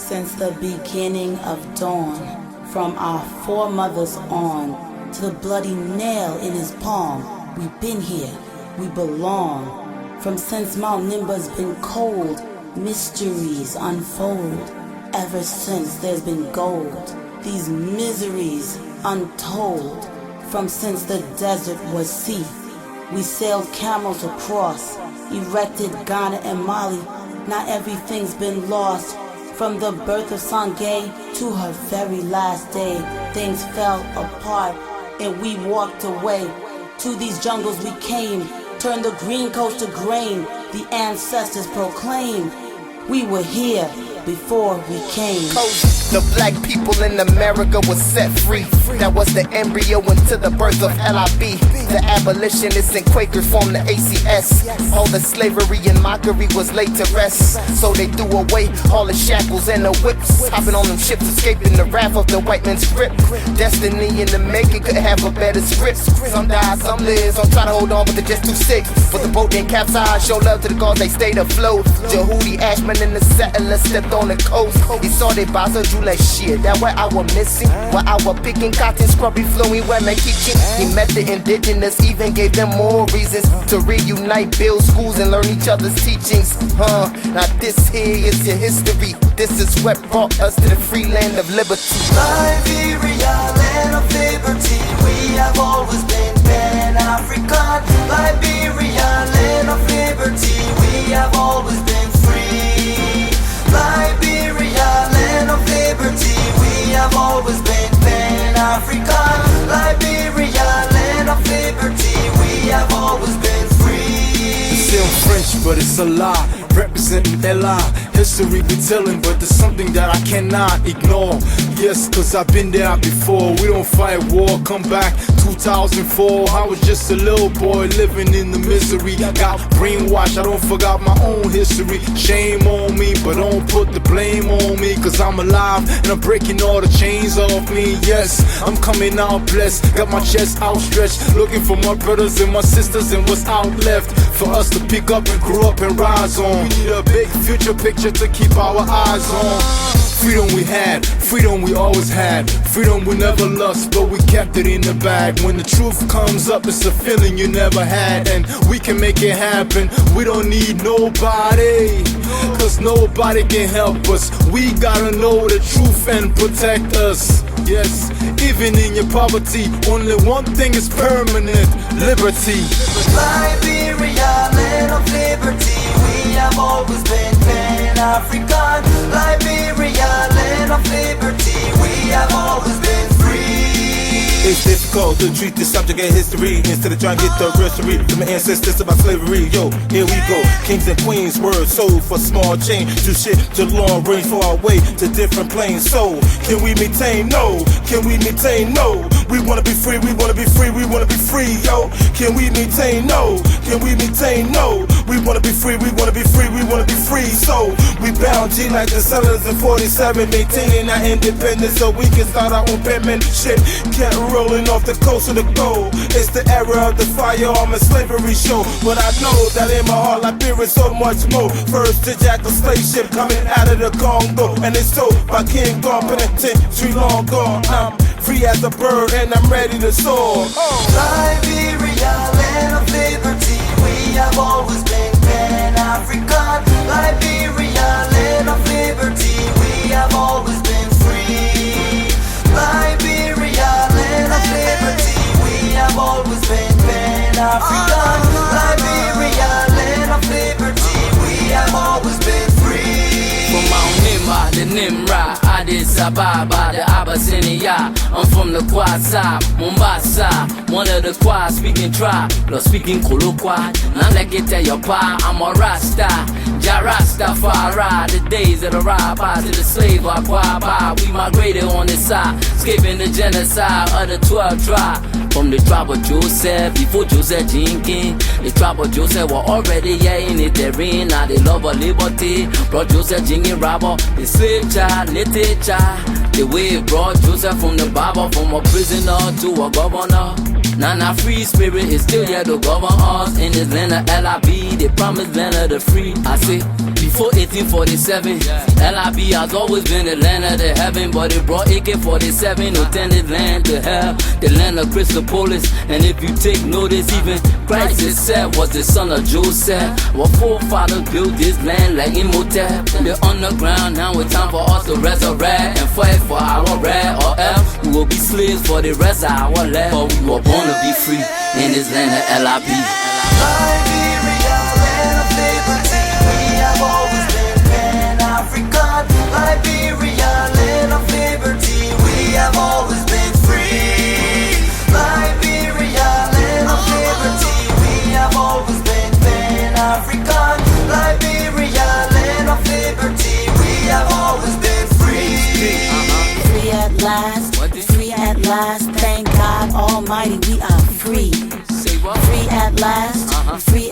Since the beginning of dawn, from our foremothers on, to the bloody nail in his palm, we've been here, we belong. From since Mount Nimba's been cold, mysteries unfold. Ever since there's been gold, these miseries untold. From since the desert was sea, we sailed camels across, erected Ghana and Mali. Not everything's been lost. From the birth of Sangay to her very last day, things fell apart and we walked away. To these jungles we came, turned the green coast to grain. The ancestors proclaimed we were here before we came. The black people in America was set free. That was the embryo into the birth of LIB. The abolitionists and Quakers formed the ACS. All the slavery and mockery was laid to rest. So they threw away all the shackles and the whips, hopping on them ships, escaping the wrath of the white man's grip. Destiny in the making could have a better script. Some die, some live, some try to hold on but they're just too sick. But the boat didn't capsize, show love to the gods, they stayed afloat. Jehudi Ashman and the settlers stepped on the coast. He saw they boss of like shit, that what I was missing. While I was picking cotton, scrubby, flowing, women kitchen. He met the indigenous, even gave them more reasons to reunite, build schools and learn each other's teachings. Now this here is your history. This is what brought us to the free land of liberty. Liberia, land of liberty. We have always been Pan-African. Liberia, land of liberty. We have always been free. Liberia, land of liberty. We have always been Pan-African. Liberia, land of liberty. We have always been free. It's still French, but it's a lie. Representing LI, history be telling, but there's something that I cannot ignore. Yes, cause I've been there before. We don't fight war, come back 2004. I was just a little boy living in the misery. I got brainwashed, I don't forgot my own history. Shame on me, but don't put the blame on me. Cause I'm alive and I'm breaking all the chains off me. Yes, I'm coming out blessed, got my chest outstretched, looking for my brothers and my sisters and what's out left for us to pick up and grow up and rise on. We need a big future picture to keep our eyes on. Freedom we had, freedom we always had. Freedom we never lost, but we kept it in the bag. When the truth comes up, it's a feeling you never had, and we can make it happen. We don't need nobody, cause nobody can help us. We gotta know the truth and protect us. Yes, even in your poverty, only one thing is permanent: liberty. Liberia, land of liberty. We have always been Pan-African. Liberia, land of liberty. We have always been free. It's difficult to treat this subject as history instead of trying to get the history from my ancestors about slavery. Yo, here we go. Kings and queens were sold for small change to shit to long range for our way to different planes. So, can we maintain? No. Can we maintain? No. We wanna be free, we wanna be free, we wanna be free, yo. Can we maintain? No. Can we maintain? No. We wanna be free, we wanna be free, we wanna be free. So, we bound G like the settlers in 47, maintaining our independence so we can start our own penmanship. Kept rolling off the coast of the gold. It's the era of the firearm and slavery show. But I know that in my heart, Liberian so much more. First to jack the slave ship coming out of the Congo, and it's sold by King Gone, penitentiary long gone. I'm free as a bird and I'm ready to soar. Liberia, land of liberty. We have always been Pan-African. Liberia, land of liberty. We have always been free. Liberia, land of liberty. We have always been Pan-African. Liberia, land of liberty. We have always been free. From Mount Nimba, the Nimra, Addis Ababa, the Abyssinia. I'm from the Quad side, Mombasa, one of the Quad speaking tribe, plus speaking Kolokwa. Now let me tell your pa, I'm a Rasta, Jarastafari. The days of the robbers to the slave Aquaba. We migrated on this side, escaping the genocide of the 12 tribe. From the tribe of Joseph, before Joseph Jenkins, the tribe of Joseph were already here in the terrain. Now they love of liberty, brought Joseph Jenkins robber, the slave child, native child. The way it brought Joseph from the barber, from a prisoner to a governor. Now free spirit is still here to govern us in this land of LIB, the promised land of the free. I say, before 1847. LIB has always been the land of the heaven, but it brought AK-47, no tenant land to hell, the land of Chrysopolis. And if you take notice, even Christ itself was the son of Joseph. Our forefathers built this land like Imhotep. The underground, now it's time for us to resurrect and fight for our right, or else we will be slaves for the rest of our life. But we were born to be free in this land of LIB. Liberia, land of liberty, we have always been Pan-African. Liberia, land of liberty, we have always been free. Liberia, land of liberty, we have always been Pan-African. Liberia, land of liberty, we have always been free. Free at last, free at last. Thank God Almighty, we are free. Say what? Free at last, free